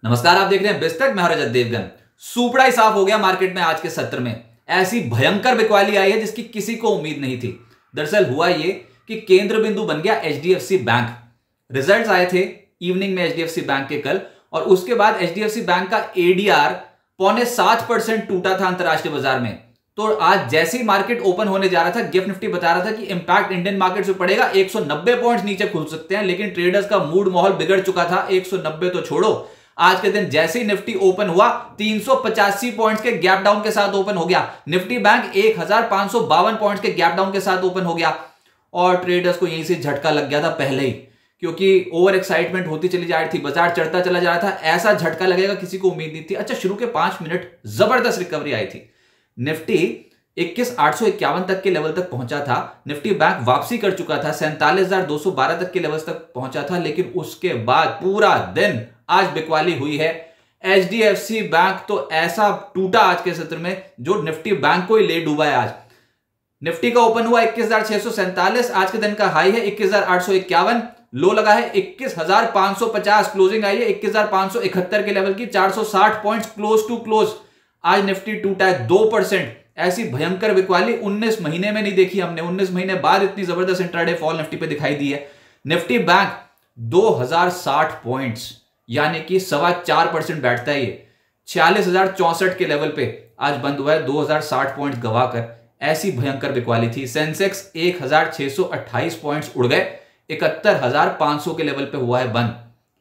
नमस्कार, आप देख रहे हैं बिस्तक। मैं रजत देवगन। सुपड़ा ही साफ हो गया मार्केट में आज के सत्र में। ऐसी भयंकर बिकवाली आई है जिसकी किसी को उम्मीद नहीं थी। दरअसल हुआ ये कि केंद्र बिंदु बन गया एचडीएफसी बैंक। रिजल्ट्स आए थे इवनिंग में एचडीएफसी बैंक के कल, और उसके बाद एचडीएफसी बैंक का एडीआर 6.25% टूटा था अंतरराष्ट्रीय बाजार में। तो आज जैसे ही मार्केट ओपन होने जा रहा था, गिफ्ट निफ्टी बता रहा था कि इंपैक्ट इंडियन मार्केट से पड़ेगा, 190 पॉइंट्स नीचे खुल सकते हैं। लेकिन ट्रेडर्स का मूड माहौल बिगड़ चुका था। 190 तो छोड़ो, आज के दिन जैसे ही निफ्टी ओपन हुआ 385 पॉइंट्स के गैप डाउन के साथ ओपन हो गया। निफ्टी बैंक 1552 पॉइंट्स के गैप डाउन के साथ ओपन हो गया, और ट्रेडर्स को यहीं से झटका लग गया था पहले ही, क्योंकि ओवर एक्साइटमेंट होती चली जा रही थी, बाजार चढ़ता चला जा रहा था। ऐसा झटका लगेगा किसी को उम्मीद नहीं थी। अच्छा, शुरू के 5 मिनट जबरदस्त रिकवरी आई थी। निफ्टी 21,851 तक के लेवल तक पहुंचा था। निफ्टी बैंक वापसी कर चुका था, 47,212 तक के लेवल तक पहुंचा था। लेकिन उसके बाद पूरा दिन आज बिकवाली हुई है। एचडीएफसी बैंक तो ऐसा टूटा आज के सत्र में जो निफ्टी बैंक को ही ले डूबा है। आज निफ्टी का ओपन हुआ 21,647, आज के दिन का हाई है 21,851, लो लगा है 21,550, क्लोजिंग आई है 21,571 के लेवल की। 460 पॉइंट्स क्लोज टू क्लोज आज निफ्टी टूटा है 2%। ऐसी भयंकर बिकवाली 19 महीने में नहीं देखी हमने। 19 महीने बाद इतनी जबरदस्त इंट्राडे फॉल निफ्टी पे दिखाई दी है। निफ्टी बैंक 2060 पॉइंट्स यानी कि 4.25% बैठता है ये, 46,064 के लेवल पे आज बंद हुआ है 2060 पॉइंट्स गवाकर। ऐसी भयंकर बिकवाली थी। सेंसेक्स 1,628 पॉइंट्स उड़ गए, 71,500 के लेवल पे हुआ है बंद।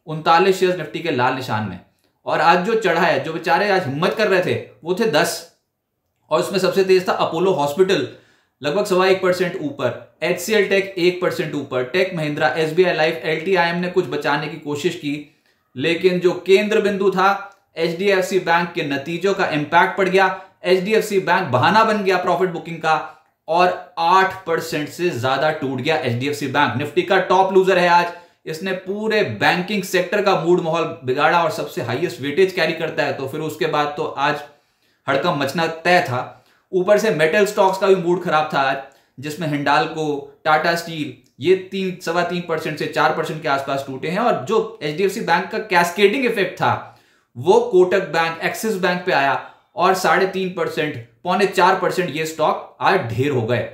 39 शेयर निफ्टी के लाल निशान में। और आज जो चढ़ा है, जो बेचारे आज हिम्मत कर रहे थे, वो थे 10, और उसमें सबसे तेज था अपोलो हॉस्पिटल, लगभग 1.25% ऊपर। एचसीएल टेक 1% ऊपर। Tech Mahindra, SBI Life, LTIM ने कुछ बचाने की कोशिश की, लेकिन जो केंद्र बिंदु था एचडीएफसी बैंक के नतीजों का इंपैक्ट पड़ गया। एचडीएफसी बैंक बहाना बन गया प्रॉफिट बुकिंग का, और 8% से ज्यादा टूट गया एचडीएफसी बैंक। निफ्टी का टॉप लूजर है आज। इसने पूरे बैंकिंग सेक्टर का मूड माहौल बिगाड़ा और सबसे हाईएस्ट वेटेज कैरी करता है, तो फिर उसके बाद तो आज हड़कंप मचना तय था। ऊपर से मेटल स्टॉक्स का भी मूड खराब था आज, जिसमें हिंडाल्को, टाटा स्टील, ये 3.25% से 4% के आसपास टूटे हैं। और जो एचडीएफसी बैंक का कैस्केडिंग इफेक्ट था वो कोटक बैंक, एक्सिस बैंक पे आया, और 3.5%, 4.25% ये स्टॉक आज ढेर हो गए।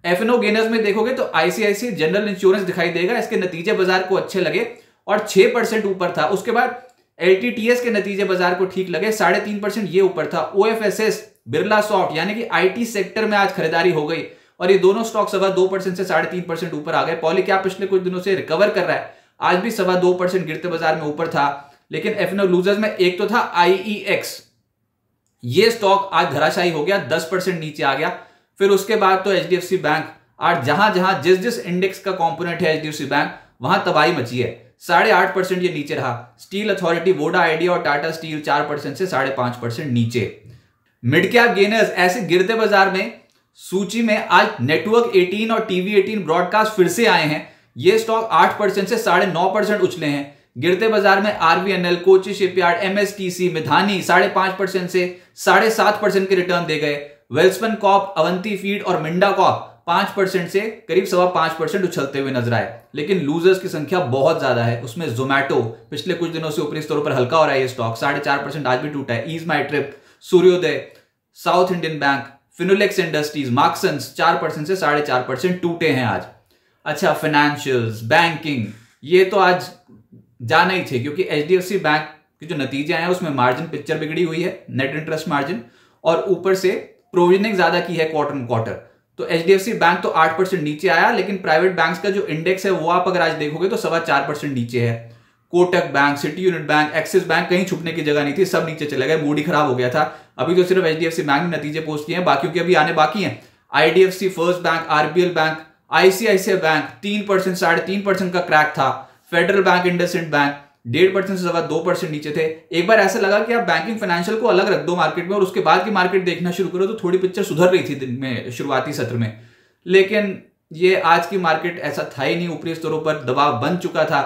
एफएनओ गेनर्स में देखोगे तो आईसीआईसी जनरल इंश्योरेंस दिखाई देगा। इसके नतीजे बाजार को अच्छे लगे और 6% ऊपर था। उसके बाद एलटीटीएस के नतीजे बाजार को ठीक लगे, 3.5% ये ऊपर था। ओएफएसएस, बिरला सॉफ्ट यानी कि आईटी सेक्टर में आज खरीदारी हो गई, और ये दोनों स्टॉक 2.25% से 3.5% ऊपर आ गए। पॉलीकैप पिछले कुछ दिनों से रिकवर कर रहा है, आज भी 2.25% गिरते बाजार में ऊपर था। लेकिन एफएनओ लूजर्स में एक तो था आईईएक्स, ये स्टॉक आज धराशायी हो गया, 10% नीचे आ गया। फिर उसके बाद तो एचडीएफसी बैंक आज जहां जहां जिस इंडेक्स का कंपोनेंट है एचडीएफसी बैंक, वहां तबाही मची है। 8.5% ये नीचे रहा। स्टील अथॉरिटी, वोडा आइडिया और टाटा स्टील 4% से 5.5% नीचे। मिड कैप गेनर्स ऐसे गिरते बाजार में सूची में आज नेटवर्क 18 और टीवी 18 ब्रॉडकास्ट फिर से आए हैं। ये स्टॉक 8% से 9.5% उछले हैं। गिरते बाजार में RVNL, Kochi shipyard, MSTC, Midhani 5.5% से 7.5% के रिटर्न दे गए। वेल्सपन कॉर्प, अवंती फीड और मिंडा कॉर्प 5% से करीब 5.25% उछलते हुए नजर आए। लेकिन लूजर्स की संख्या बहुत ज्यादा है। उसमें जोमैटो पिछले कुछ दिनों से ऊपरी स्तरों पर हल्का हो रहा है, ये स्टॉक 4.5% आज भी टूटा है। Ease my trip, Suryoday, south Indian bank, Finolex industries, Marksans 4% से 4.5% टूटे हैं आज। अच्छा, फाइनेंशियल्स, बैंकिंग, ये तो आज जाना ही थे, क्योंकि एचडीएफसी बैंक के जो नतीजे आए उसमें मार्जिन पिक्चर बिगड़ी हुई है, नेट इंटरेस्ट मार्जिन, और ऊपर से प्रोविजनिंग ज्यादा की है क्वार्टर ऑन क्वार्टर। तो एचडीएफसी बैंक तो 8% नीचे आया, लेकिन प्राइवेट बैंक्स का जो इंडेक्स है वो आप अगर आज देखोगे तो 4.25% नीचे है। Kotak bank, city unit bank, axis bank कहीं छुपने की जगह नहीं थी, सब नीचे चले गए। मूड ही खराब हो गया था। अभी तो सिर्फ एचडीएफसी बैंक ने नतीजे पोस्ट किए हैं, बाकी के अभी आने बाकी हैं। IDFC first bank, RBL bank, ICICI bank 3%, 3.5% का क्रैक था। फेडरल बैंक, इंडसइंड बैंक 1.5% से 2% नीचे थे। एक बार ऐसा लगा कि आप बैंकिंग फाइनेंशियल को अलग रख दो मार्केट में, और उसके बाद की मार्केट देखना शुरू करो, तो थोड़ी पिक्चर सुधर रही थी दिन में, शुरुआती सत्र में। लेकिन ये आज की मार्केट ऐसा था ही नहीं। ऊपरी स्तरों पर दबाव बन चुका था।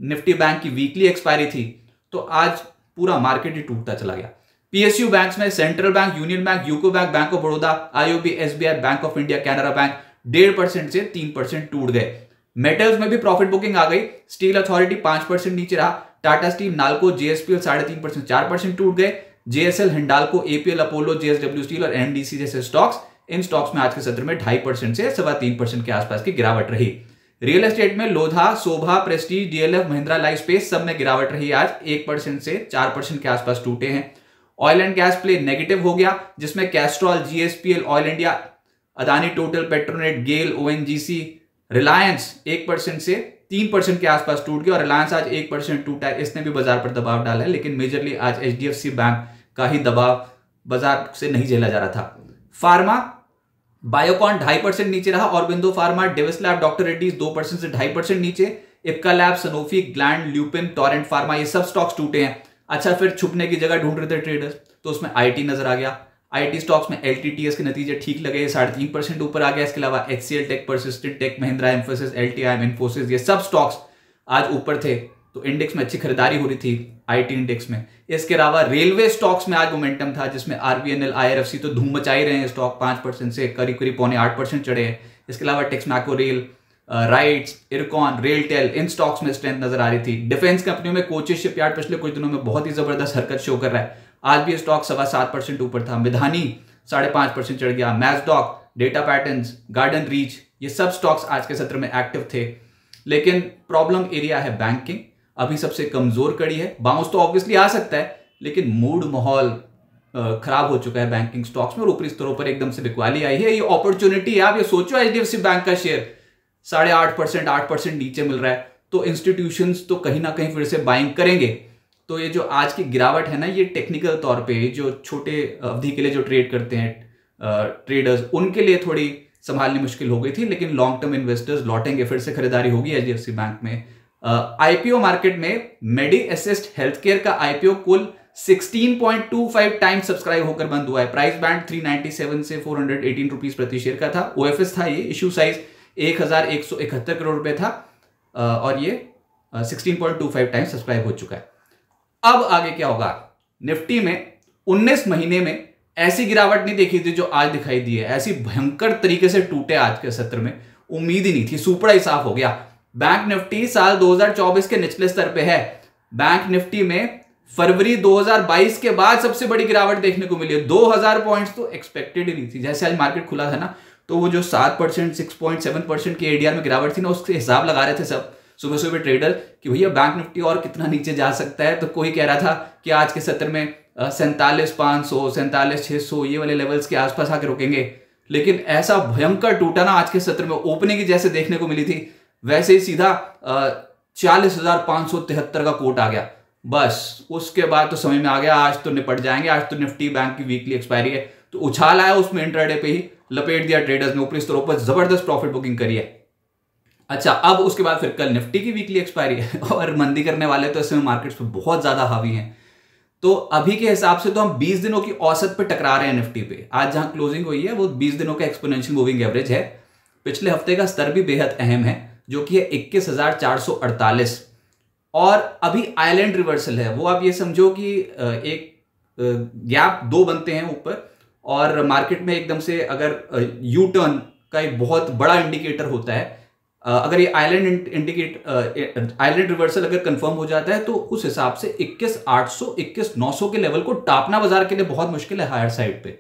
निफ्टी बैंक की वीकली एक्सपायरी थी, तो आज पूरा मार्केट ही टूटता चला गया। पीएसयू बैंक्स में central bank, union bank, UCO bank, bank of Baroda, IOB, SBI, bank of India, Canara bank 1.5% से 3% टूट गए। मेटल्स में भी प्रॉफिट बुकिंग आ गई। स्टील अथॉरिटी 5% नीचे रहा। टाटा स्टील, नाल्को, जेएसपीएल 3.5% 4% टूट गए। JSL, Hindalco, APL, Apollo, JSW steel और एनडीसी जैसे स्टॉक्स, इन स्टॉक्स में आज के सत्र में 2.5% से 3.25% के आसपास की गिरावट रही। रियल एस्टेट में Lodha, Sobha, Prestige, DLF, Mahindra Lifespace सब में गिरावट रही। आज 1% से 4% के आसपास टूटे हैं। Oil and gas play negative हो गया, जिसमें Castrol, GSPL, Oil India, Adani, Total, Petronet, GAIL, ONGC, Reliance 1% से 3% के आसपास टूट गया और रिलायंस आज 1% टूटा है। इसने भी बाजार पर दबाव डाला है, लेकिन मेजरली आज एचडीएफसी बैंक का ही दबाव बाजार से नहीं झेला जा रहा था। फार्मा, बायोकॉन 2.5% नीचे रहा, Aurobindo pharma, Davis lab, doctor Reddy's 2% से 2.5% नीचे, Ipca lab, Sanofi, gland, lupin, Torrent pharma, ये सब स्टॉक्स टूटे हैं। अच्छा, फिर छुपने की जगह ढूंढ रहे थे ट्रेडर्स, तो उसमें आईटी नजर आ गया। आईटी स्टॉक्स में एलटीटीएस के नतीजे ठीक लगे, 3.5% ऊपर आ गया। इसके अलावा HCL Tech, Persistent Tech, Mahindra, Mphasis, LTIM, Infosys, ये सब स्टॉक्स आज ऊपर थे, तो इंडेक्स में अच्छी खरीदारी हो रही थी आईटी इंडेक्स में। इसके अलावा रेलवे स्टॉक्स में आज मोमेंटम था, जिसमें आरबीएनएल, आईआरएफसी तो धूम मचाई रहे हैं, स्टॉक 5% से करीब 8% चढ़े हैं। इसके अलावा Texmaco rail, RITES, IRCON, RailTel, इन स्टॉक्स में स्ट्रेंथ नजर आ रही थी। डिफेंस कंपनियों में कोचिस शिपयार्ड पिछले कुछ दिनों में बहुत ही जबरदस्त हरकत शो कर रहा है, आज भी स्टॉक 7.25% ऊपर था। मिधानी 5.5% चढ़ गया। मैजडॉक, डेटा पैटर्न्स, गार्डन रीच, ये सब स्टॉक्स आज के सत्र में एक्टिव थे। लेकिन प्रॉब्लम एरिया है बैंकिंग, अभी सबसे कमजोर कड़ी है। बाउंस तो ऑब्वियसली आ सकता है, लेकिन मूड माहौल खराब हो चुका है बैंकिंग स्टॉक्स में और ऊपरी स्तरों पर एकदम से बिकवाली आई है। ये अपॉर्चुनिटी है। आप ये सोचो, एचडीएफसी बैंक का शेयर 8.5% 8% नीचे मिल रहा है, तो इंस्टीट्यूशंस तो कहीं ना कहीं फिर से बाइंग करेंगे। तो ये जो आज की गिरावट है ना, ये टेक्निकल तौर पे जो छोटे अवधि के लिए जो ट्रेड करते हैं ट्रेडर्स, उनके लिए थोड़ी संभालनी मुश्किल हो गई थी, लेकिन लॉन्ग टर्म इन्वेस्टर्स लौटेंगे, फिर से खरीदारी होगी एचडीएफसी बैंक में। आईपीओ मार्केट में मेडी असिस्ट हेल्थकेयर का आईपीओ कुल 16.25 टाइम्स सब्सक्राइब होकर बंद हुआ है। प्राइस बैंड 397 से 418 रुपीज प्रति शेयर का था। ओएफएस था, ये इश्यू साइज 1171 करोड़ रुपए था और ये 16.25 टाइम्स सब्सक्राइब हो चुका है। अब आगे क्या होगा? निफ्टी में 19 महीने में ऐसी गिरावट नहीं देखी थी जो आज दिखाई दी है। ऐसी भयंकर तरीके से टूटे आज के सत्र में, उम्मीद ही नहीं थी। सुपड़ा ही साफ हो गया। बैंक निफ्टी साल 2024 के निचले स्तर पे है। बैंक निफ्टी में फरवरी 2022 के बाद सबसे बड़ी गिरावट देखने को मिली है। 2000 पॉइंट्स तो एक्सपेक्टेड ही नहीं थी। जैसे आज मार्केट खुला था ना, तो वो जो 7% 6.7% की एडीआर में गिरावट थी ना, उसके हिसाब लगा रहे थे सब सुबह सुबह ट्रेडर कि भैया बैंक निफ्टी और कितना नीचे जा सकता है। तो कोई कह रहा था कि आज के सत्र में 47,500 47,600 ये वाले लेवल्स के आसपास आके रुकेंगे, लेकिन ऐसा भयंकर टूटा ना आज के सत्र में। ओपनिंग की जैसे देखने को मिली थी, वैसे ही सीधा 40,573 का कोट आ गया। बस उसके बाद तो समझ में आ गया आज तो निपट जाएंगे। आज तो निफ्टी बैंक की वीकली एक्सपायरी है, तो उछाल आया उसमें, इंट्राडे पे ही लपेट दिया ट्रेडर्स ने, ऊपरी स्तरों पर जबरदस्त प्रॉफिट बुकिंग करी है। अच्छा, अब उसके बाद फिर कल निफ्टी की वीकली एक्सपायरी है और मंदी करने वाले तो इसमें मार्केट्स पे बहुत ज्यादा हावी हैं। तो अभी के हिसाब से तो हम 20 दिनों की औसत पे टकरा रहे हैं निफ्टी पे। आज जहां क्लोजिंग हुई है वो 20 दिनों का एक्सपोनेंशियल मूविंग एवरेज है। पिछले हफ्ते का स्तर भी बेहद अहम है, जो कि है 21,448 और अभी आइलैंड रिवर्सल है। वो आप ये समझो कि एक गैप 2 बनते हैं ऊपर, और मार्केट में एकदम से अगर यू टर्न का एक बहुत बड़ा इंडिकेटर होता है। अगर ये आइलैंड रिवर्सल अगर कंफर्म हो जाता है, तो उस हिसाब से 21,800 21,900 के लेवल को टापना बाजार के लिए बहुत मुश्किल है हायर साइड पे।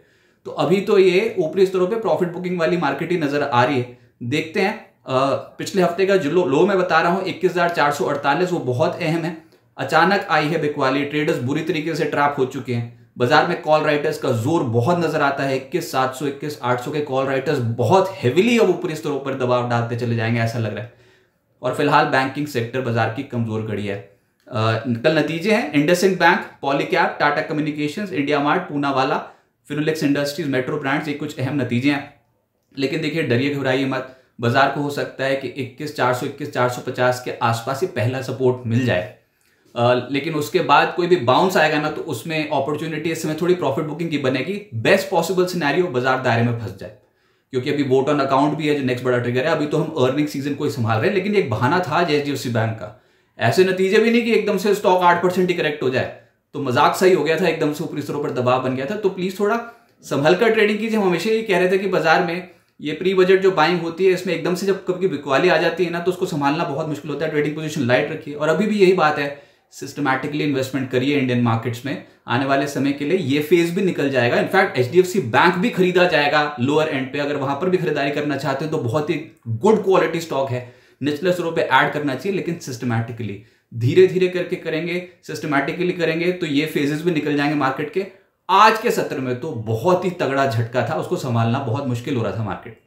तो अभी तो ये ऊपरी स्तरों पे प्रॉफिट बुकिंग वाली मार्केट ही नजर आ रही है। देखते हैं। पिछले हफ्ते का जो लो मैं बता रहा हूं 21,448, वो बहुत अहम है। अचानक आई है बिकवाली, ट्रेडर्स बुरी तरीके से ट्रैप हो चुके हैं। बाजार में कॉल राइटर्स का जोर बहुत नजर आता है। 21,700 21,800 के कॉल राइटर्स बहुत हेविली अब ऊपरी स्तरों पर दबाव डालते चले जाएंगे, ऐसा लग रहा है। और फिलहाल बैंकिंग सेक्टर बाजार की कमजोर कड़ी है। कल नतीजे हैं, IndusInd bank, Polycab, Tata communications, India mart, Poonawalla, Finolex industries, metro brands, ये कुछ अहम नतीजे हैं। लेकिन देखिए, डरिए घबराइए मत। बाजार को हो सकता है कि 21,400 21,450 के आसपास ही पहला सपोर्ट मिल जाए, लेकिन उसके बाद कोई भी बाउंस आएगा ना, तो उसमें अपॉर्चुनिटी इस समय थोड़ी प्रॉफिट बुकिंग की बनेगी। बेस्ट पॉसिबल सिनेरियो बाजार दायरे में फंस जाए, क्योंकि अभी वोट ऑन अकाउंट भी है जो नेक्स्ट बड़ा ट्रिगर है। अभी तो हम अर्निंग सीजन को ही संभाल रहे हैं, लेकिन एक बहाना था एचडीएफसी बैंक का। ऐसे नतीजे भी नहीं कि एकदम से स्टॉक 8% ही करेक्ट हो जाए, तो मजाक सही हो गया था, एकदम से ऊपरी स्तरों पर दबाव बन गया था। तो प्लीज थोड़ा संभल कर ट्रेडिंग कीजिए। हम हमेशा ये कह रहे थे कि बाजार में ये प्री बजट जो बाइंग होती है, इसमें एकदम से जब कभी बिकवाली आ जाती है ना, तो उसको संभालना बहुत मुश्किल होता है। ट्रेडिंग पोजीशन लाइट रखिए। और अभी भी यही बात है सिस्टमैटिकली इन्वेस्टमेंट करिए इंडियन मार्केट्स में। आने वाले समय के लिए ये फेज भी निकल जाएगा। इनफैक्ट एचडीएफसी बैंक भी खरीदा जाएगा लोअर एंड पे। अगर वहां पर भी खरीदारी करना चाहते हैं तो बहुत ही गुड क्वालिटी स्टॉक है, निचले स्टोर पे ऐड करना चाहिए, लेकिन सिस्टमैटिकली धीरे धीरे करके करेंगे, सिस्टमैटिकली करेंगे तो ये फेजेस भी निकल जाएंगे मार्केट के। आज के सत्र में तो बहुत ही तगड़ा झटका था, उसको संभालना बहुत मुश्किल हो रहा था मार्केट।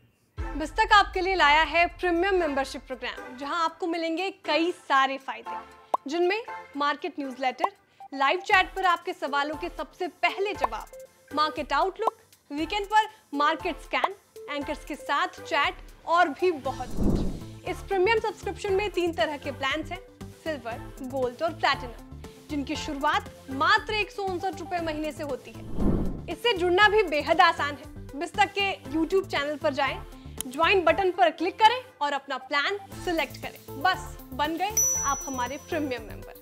बिस्तक आपके लिए लाया है प्रीमियम मेंबरशिप प्रोग्राम, जहां आपको मिलेंगे कई सारे फायदे, जिनमें मार्केट न्यूज़लेटर, लाइव चैट पर आपके सवालों के सबसे पहले जवाब, मार्केट आउटलुक, वीकेंड पर मार्केट स्कैन, एंकर्स के साथ चैट और भी बहुत कुछ। इस प्रीमियम सब्सक्रिप्शन में 3 तरह के प्लान्स हैं, सिल्वर, गोल्ड और प्लैटिनम, जिनकी शुरुआत मात्र 159 रुपए महीने से होती है। इससे जुड़ना भी बेहद आसान है। बिस्तक के YouTube चैनल पर जाएं, ज्वाइन बटन पर क्लिक करें और अपना प्लान सिलेक्ट करें। बस बन गए आप हमारे प्रीमियम मेंबर।